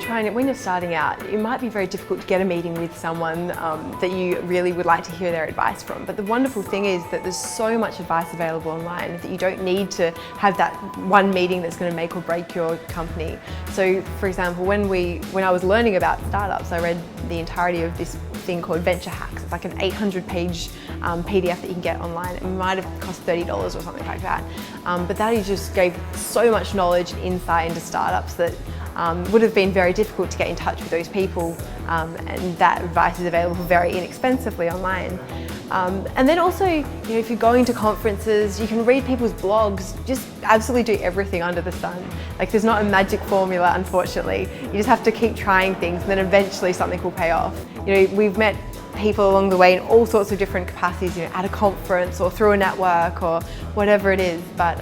when you're starting out, it might be very difficult to get a meeting with someone that you really would like to hear their advice from. But the wonderful thing is that there's so much advice available online that you don't need to have that one meeting that's going to make or break your company. So, for example, when I was learning about startups, I read the entirety of this thing called Venture Hacks. It's like an 800-page PDF that you can get online. It might have cost $30 or something like that. But that just gave so much knowledge and insight into startups that would have been very difficult to get in touch with those people, and that advice is available very inexpensively online. And then also, if you're going to conferences, you can read people's blogs, just absolutely do everything under the sun. Like, there's not a magic formula, unfortunately. You just have to keep trying things, and then eventually something will pay off. We've met people along the way in all sorts of different capacities, at a conference or through a network or whatever it is, but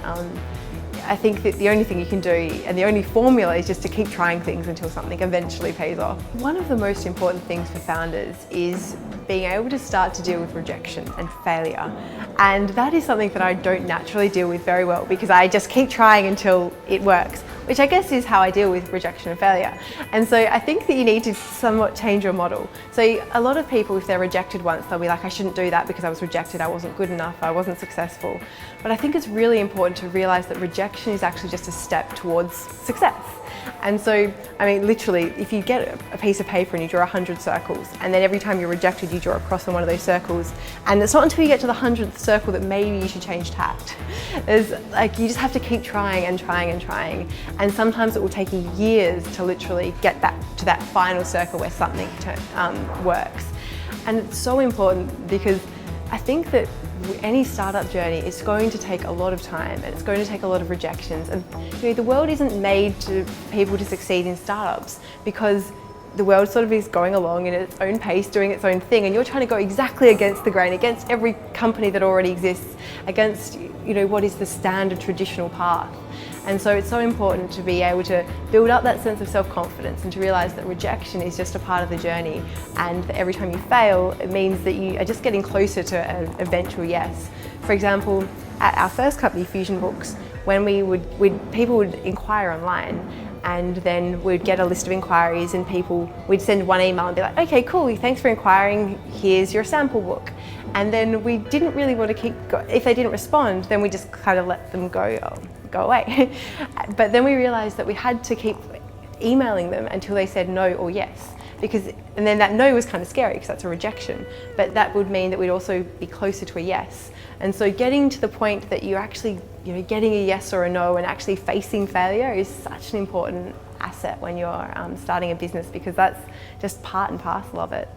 I think that the only thing you can do, and the only formula, is just to keep trying things until something eventually pays off. One of the most important things for founders is being able to start to deal with rejection and failure. And that is something that I don't naturally deal with very well, because I just keep trying until it works, which I guess is how I deal with rejection and failure. And so I think that you need to somewhat change your model. So a lot of people, if they're rejected once, they'll be like, I shouldn't do that because I was rejected, I wasn't good enough, I wasn't successful. But I think it's really important to realize that rejection is actually just a step towards success. And so, literally, if you get a piece of paper and you draw 100 circles, and then every time you're rejected, you draw a cross on one of those circles, and it's not until you get to the 100th circle that maybe you should change tact. You just have to keep trying and trying and trying, and sometimes it will take you years to literally get to that final circle where something works. And it's so important, because I think that any startup journey is going to take a lot of time, and it's going to take a lot of rejections. And the world isn't made for people to succeed in startups, because the world sort of is going along in its own pace, doing its own thing, and you're trying to go exactly against the grain, against every company that already exists, against what is the standard traditional path. And so it's so important to be able to build up that sense of self-confidence and to realize that rejection is just a part of the journey, and that every time you fail, it means that you are just getting closer to an eventual yes. For example, at our first company, Fusion Books, when people would inquire online, and then we'd get a list of inquiries, and we'd send one email and be like, okay, cool, thanks for inquiring, here's your sample book. And then we didn't really want to keep if they didn't respond, then we just kind of let them go away. But then we realized that we had to keep emailing them until they said no or yes, and then that no was kind of scary because that's a rejection, but that would mean that we'd also be closer to a yes. And so getting to the point that you're actually getting a yes or a no and actually facing failure is such an important asset when you're starting a business, because that's just part and parcel of it.